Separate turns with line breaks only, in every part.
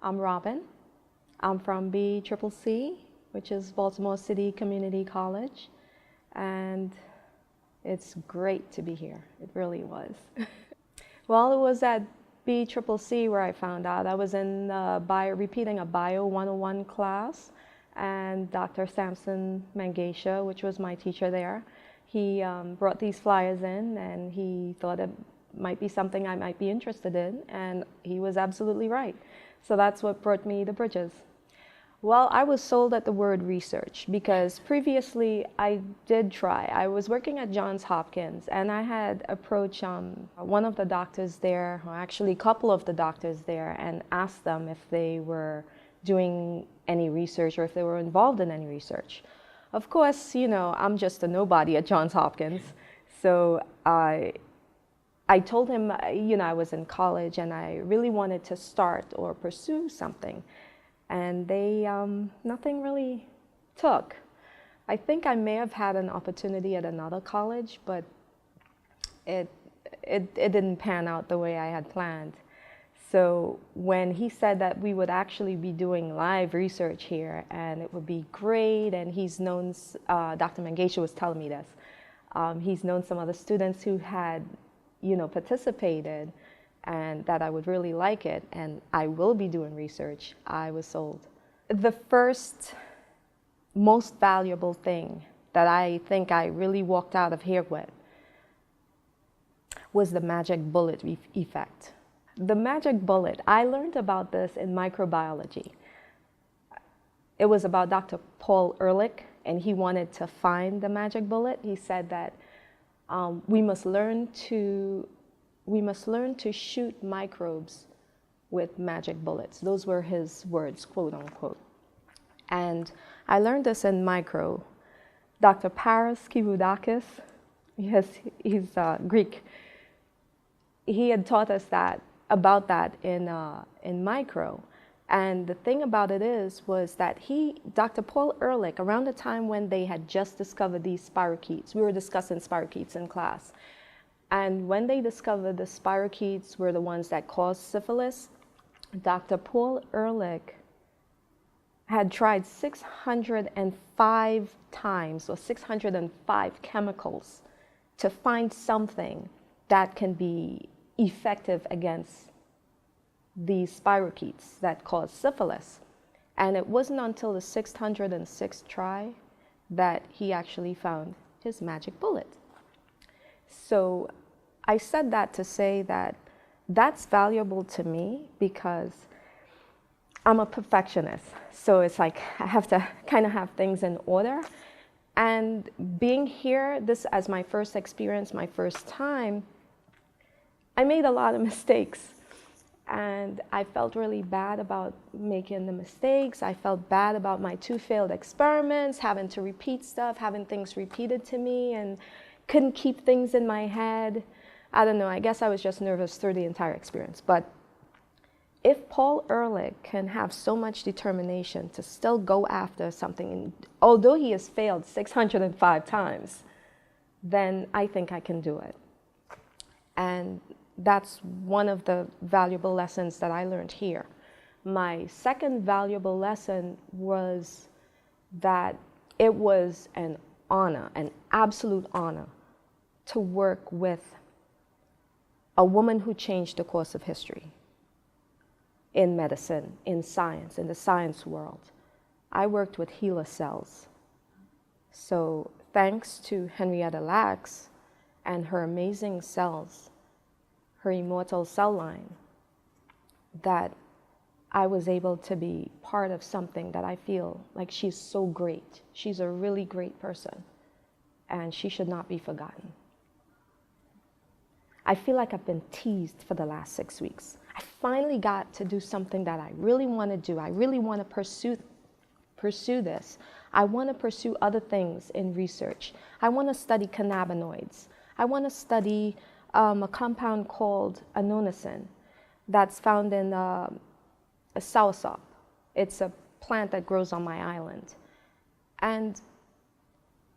I'm Robin. I'm from BCCC, which is Baltimore City Community College, and it's great to be here. It really was. Well, it was at BCCC where I found out. I was in repeating a Bio 101 class, and Dr. Samson Mangesha, which was my teacher there, he brought these flyers in, and he thought it might be something I might be interested in, and he was absolutely right. So that's what brought me to Bridges. Well, I was sold at the word research because previously I did try. I was working at Johns Hopkins, and I had approached one of the doctors there, or actually a couple of the doctors there, and asked them if they were doing any research or if they were involved in any research. Of course, you know, I'm just a nobody at Johns Hopkins, so I told him, you know, I was in college and I really wanted to start or pursue something. And they, nothing really took. I think I may have had an opportunity at another college, but it didn't pan out the way I had planned. So when he said that we would actually be doing live research here and it would be great, and he's known, Dr. Mangesha was telling me this, he's known some other students who had, you know, participated, and that I would really like it, and I will be doing research, I was sold. The first most valuable thing that I think I really walked out of here with was the magic bullet effect. The magic bullet, I learned about this in microbiology. It was about Dr. Paul Ehrlich, and he wanted to find the magic bullet. He said that we must learn to shoot microbes with magic bullets. Those were his words, quote unquote. And I learned this in micro. Dr. Paris Kivudakis, he's Greek. He had taught us about that in micro. And the thing about it was that Dr. Paul Ehrlich, around the time when they had just discovered these spirochetes, we were discussing spirochetes in class, and when they discovered the spirochetes were the ones that caused syphilis, Dr. Paul Ehrlich had tried 605 times, or 605 chemicals, to find something that can be effective against these spirochetes that cause syphilis. And it wasn't until the 606th try that he actually found his magic bullet. So I said that to say that that's valuable to me because I'm a perfectionist. So it's like I have to kind of have things in order. And being here, this as my first experience, my first time, I made a lot of mistakes. And I felt really bad about making the mistakes. I felt bad about my 2 failed experiments, having to repeat stuff, having things repeated to me, and couldn't keep things in my head. I don't know, I guess I was just nervous through the entire experience. But if Paul Ehrlich can have so much determination to still go after something, and although he has failed 605 times, then I think I can do it. And that's one of the valuable lessons that I learned here. My second valuable lesson was that it was an honor, an absolute honor, to work with a woman who changed the course of history in medicine, in science, in the science world. I worked with HeLa cells. So thanks to Henrietta Lacks and her amazing cells, her immortal cell line, that I was able to be part of something that I feel like she's so great. She's a really great person, and she should not be forgotten. I feel like I've been teased for the last 6 weeks. I finally got to do something that I really want to do. I really want to pursue this. I want to pursue other things in research. I want to study cannabinoids. I want to study a compound called anonicin that's found in a soursop. It's a plant that grows on my island. And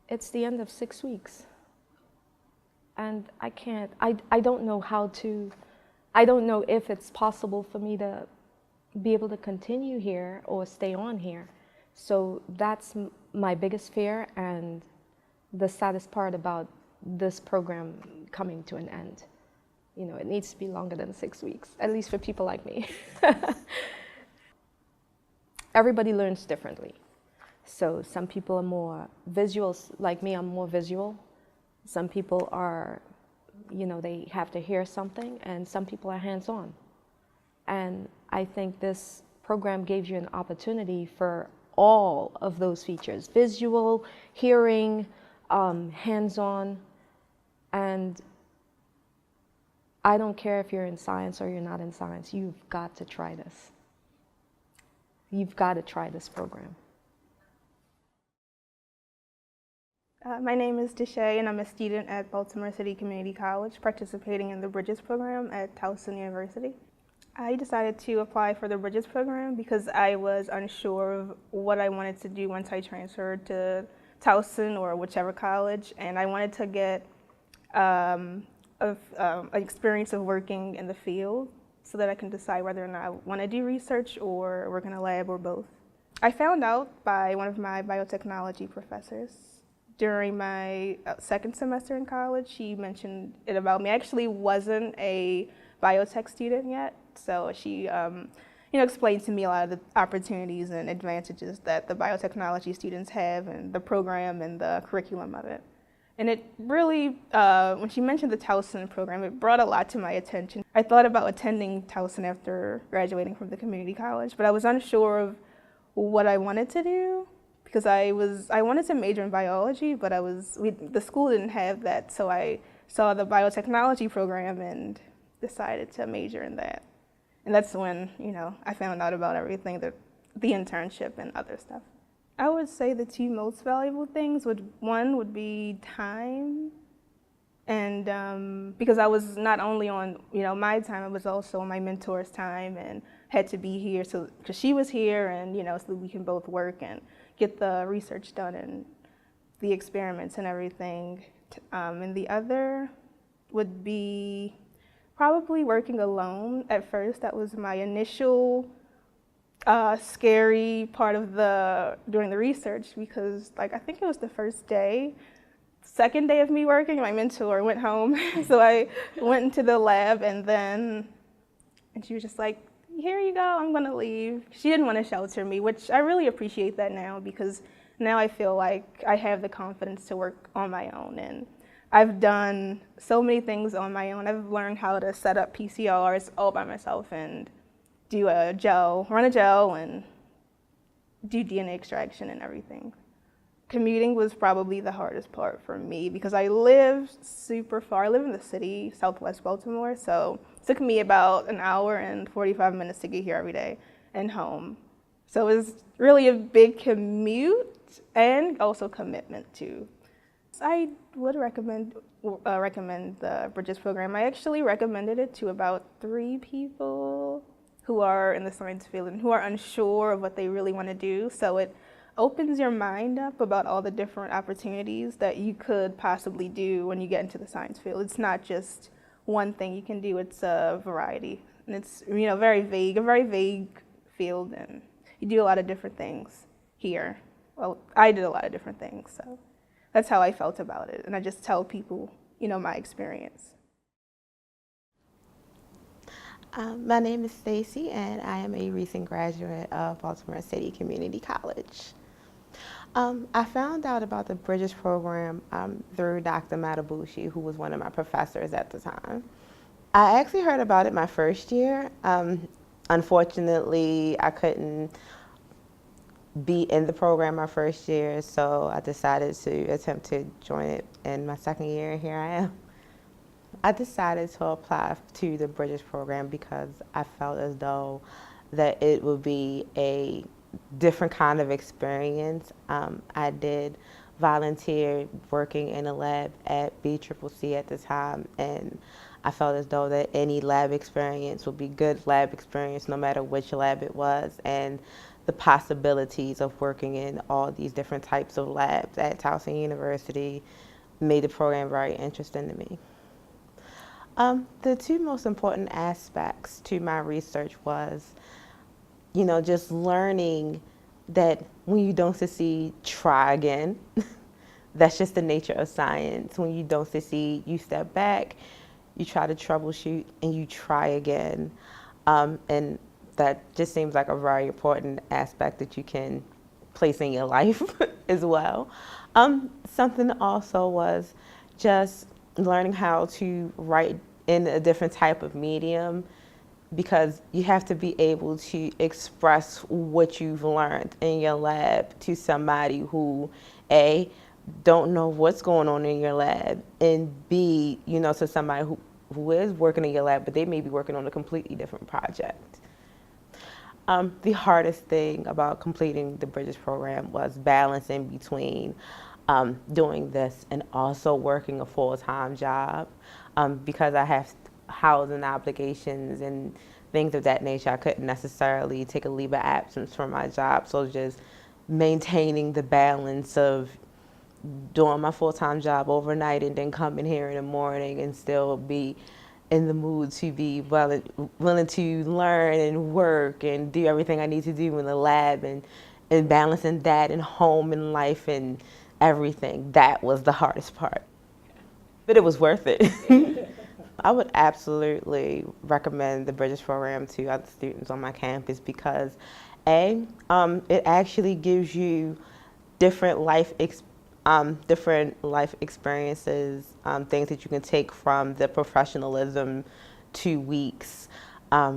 it's the end of 6 weeks. And I don't know how to, I don't know if it's possible for me to be able to continue here or stay on here. So that's my biggest fear and the saddest part about this program coming to an end. You know, it needs to be longer than 6 weeks, at least for people like me. Everybody learns differently. So some people are more visual, like me, I'm more visual. Some people are, you know, they have to hear something, and some people are hands-on. And I think this program gave you an opportunity for all of those features: visual, hearing, hands-on. And I don't care if you're in science or you're not in science, you've got to try this. You've got to try this program.
My name is Deshay, and I'm a student at Baltimore City Community College, participating in the Bridges program at Towson University. I decided to apply for the Bridges program because I was unsure of what I wanted to do once I transferred to Towson or whichever college, and I wanted to get an experience of working in the field so that I can decide whether or not I want to do research or work in a lab or both. I found out by one of my biotechnology professors during my second semester in college. She mentioned it about me. I actually wasn't a biotech student yet, so she explained to me a lot of the opportunities and advantages that the biotechnology students have and the program and the curriculum of it. And it really, when she mentioned the Towson program, it brought a lot to my attention. I thought about attending Towson after graduating from the community college, but I was unsure of what I wanted to do because I wanted to major in biology, but the school didn't have that, so I saw the biotechnology program and decided to major in that. And that's when, I found out about everything, the internship and other stuff. I would say the two most valuable things one would be time, and because I was not only on my time, I was also on my mentor's time and had to be here because she was here, and so we can both work and get the research done and the experiments and everything. And the other would be probably working alone at first. That was my initial scary part of doing the research because I think it was the second day of me working, my mentor went home. So I went into the lab and she was just like, here you go, I'm gonna leave. She didn't want to shelter me, which I really appreciate that now because now I feel like I have the confidence to work on my own. And I've done so many things on my own. I've learned how to set up PCRs all by myself and do run a gel and do DNA extraction and everything. Commuting was probably the hardest part for me because I live super far. I live in the city, Southwest Baltimore, so it took me about an hour and 45 minutes to get here every day and home. So it was really a big commute and also commitment too. I would recommend the Bridges program. I actually recommended it to about 3 people who are in the science field and who are unsure of what they really want to do. So it opens your mind up about all the different opportunities that you could possibly do when you get into the science field. It's not just one thing you can do, it's a variety. And it's a very vague field, and you do a lot of different things here. Well, I did a lot of different things, so that's how I felt about it. And I just tell people, my experience.
My name is Stacy, and I am a recent graduate of Baltimore City Community College. I found out about the Bridges program through Dr. Matabushi, who was one of my professors at the time. I actually heard about it my first year. Unfortunately, I couldn't be in the program my first year, so I decided to attempt to join it in my second year, and here I am. I decided to apply to the Bridges program because I felt as though that it would be a different kind of experience. I did volunteer working in a lab at BCCC at the time, and I felt as though that any lab experience would be good lab experience no matter which lab it was, and the possibilities of working in all these different types of labs at Towson University made the program very interesting to me. The 2 most important aspects to my research was just learning that when you don't succeed, try again. That's just the nature of science. When you don't succeed, you step back, you try to troubleshoot, and you try again. And that just seems like a very important aspect that you can place in your life as well. Something also was just learning how to write in a different type of medium, because you have to be able to express what you've learned in your lab to somebody who, A, don't know what's going on in your lab, and B, to somebody who is working in your lab, but they may be working on a completely different project. The hardest thing about completing the Bridges program was balancing between doing this and also working a full-time job, because I have housing obligations and things of that nature. I couldn't necessarily take a leave of absence from my job, so just maintaining the balance of doing my full-time job overnight and then coming here in the morning and still be in the mood to be willing to learn and work and do everything I need to do in the lab, and balancing that and home and life and everything. That was the hardest part. But it was worth it. I would absolutely recommend the Bridges program to other students on my campus because, A, it actually gives you different life experiences, things that you can take from the professionalism 2 weeks.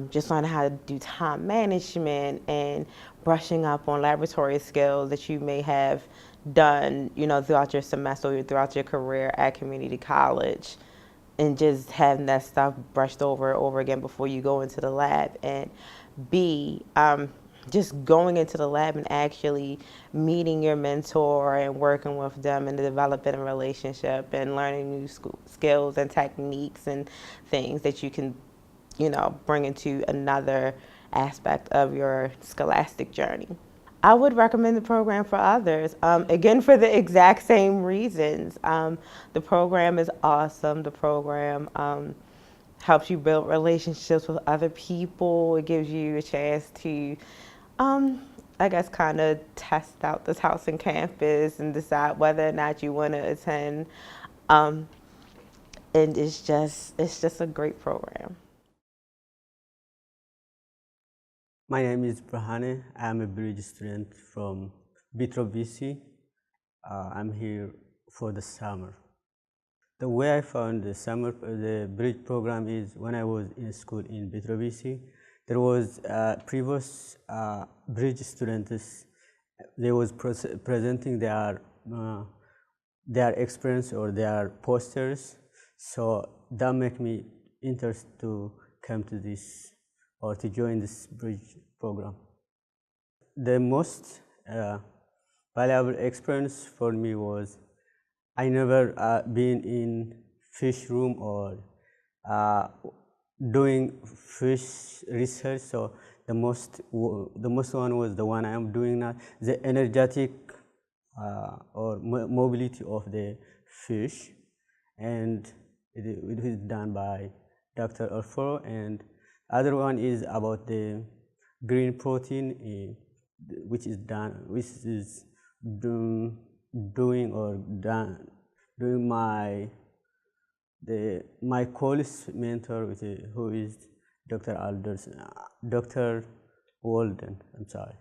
Just learning how to do time management and brushing up on laboratory skills that you may have done, throughout your semester or throughout your career at community college, and just having that stuff brushed over and over again before you go into the lab. And B, just going into the lab and actually meeting your mentor and working with them and developing a relationship and learning new skills and techniques and things that you can, bring into another aspect of your scholastic journey. I would recommend the program for others, again, for the exact same reasons. The program is awesome. The program helps you build relationships with other people. It gives you a chance to, I guess, kind of test out this Towson campus and decide whether or not you want to attend. And it's just a great program.
My name is Brahane. I am a bridge student from Vitro BC. I'm here for the summer. The way I found the bridge program is when I was in school in Vitro BC. There was previous bridge students. They was presenting their experience or their posters. So that made me interested to come to this or to join this bridge program. The most valuable experience for me was I never been in fish room or doing fish research. So the most one was the one I am doing now, the energetic or mobility of the fish, and it is done by Dr. Alfaro, and other one is about the green protein, which is doing my college mentor, who is Dr. Dr. Walden. I'm sorry.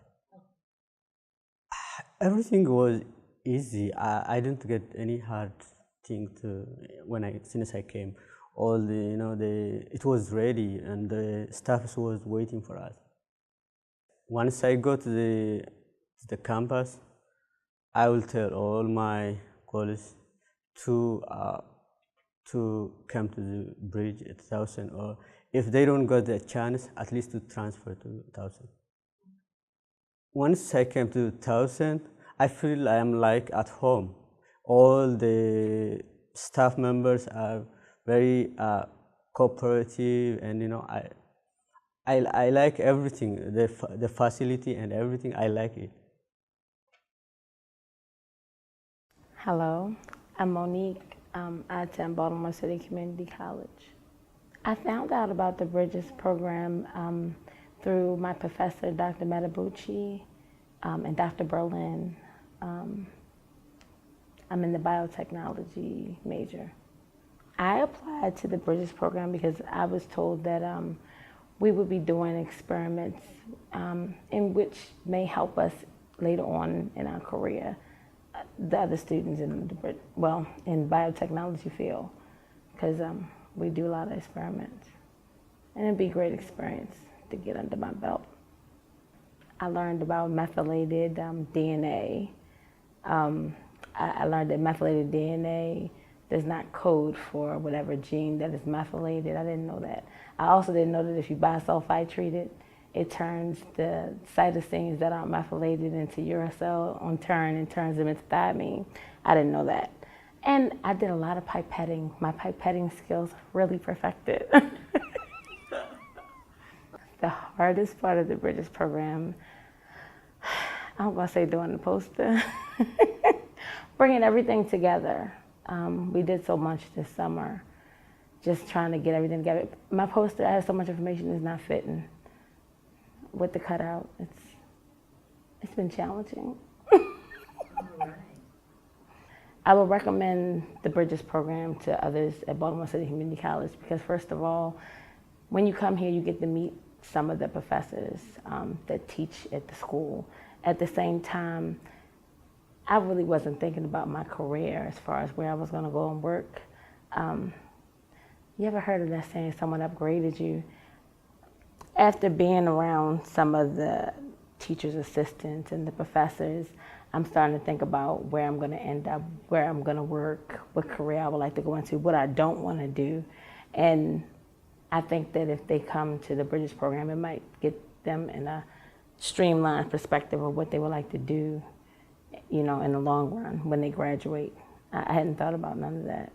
Everything was easy. I didn't get any hard thing since I came. All it was ready and the staff was waiting for us. Once I go to the campus, I will tell all my colleagues to come to the bridge at Towson, or if they don't get the chance, at least to transfer to Towson. Once I came to Towson, I feel I am like at home. All the staff members are very cooperative, and I like everything, the facility and everything. I like it.
Hello, I'm Monique. I attend Baltimore City Community College. I found out about the Bridges program through my professor, Dr. Metabucci, and Dr. Berlin. I'm in the biotechnology major. I applied to the Bridges program because I was told that we would be doing experiments in which may help us later on in our career, the other students in in biotechnology field, because we do a lot of experiments. And it'd be a great experience to get under my belt. I learned about methylated DNA. I learned that methylated DNA does not code for whatever gene that is methylated. I didn't know that. I also didn't know that if you bisulfite treat it, it turns the cytosines that aren't methylated into uracil on turn and turns them into thymine. I didn't know that. And I did a lot of pipetting. My pipetting skills really perfected. The hardest part of the Bridges program, I'm gonna say doing the poster, bringing everything together. We did so much this summer, just trying to get everything together. My poster, I had so much information, it's not fitting with the cutout. It's been challenging. I would recommend the Bridges program to others at Baltimore City Community College because first of all, when you come here, you get to meet some of the professors that teach at the school. At the same time, I really wasn't thinking about my career as far as where I was gonna go and work. You ever heard of that saying, someone upgraded you? After being around some of the teachers' assistants and the professors, I'm starting to think about where I'm gonna end up, where I'm gonna work, what career I would like to go into, what I don't wanna do. And I think that if they come to the Bridges program, it might get them in a streamlined perspective of what they would like to do, in the long run when they graduate. I hadn't thought about none of that.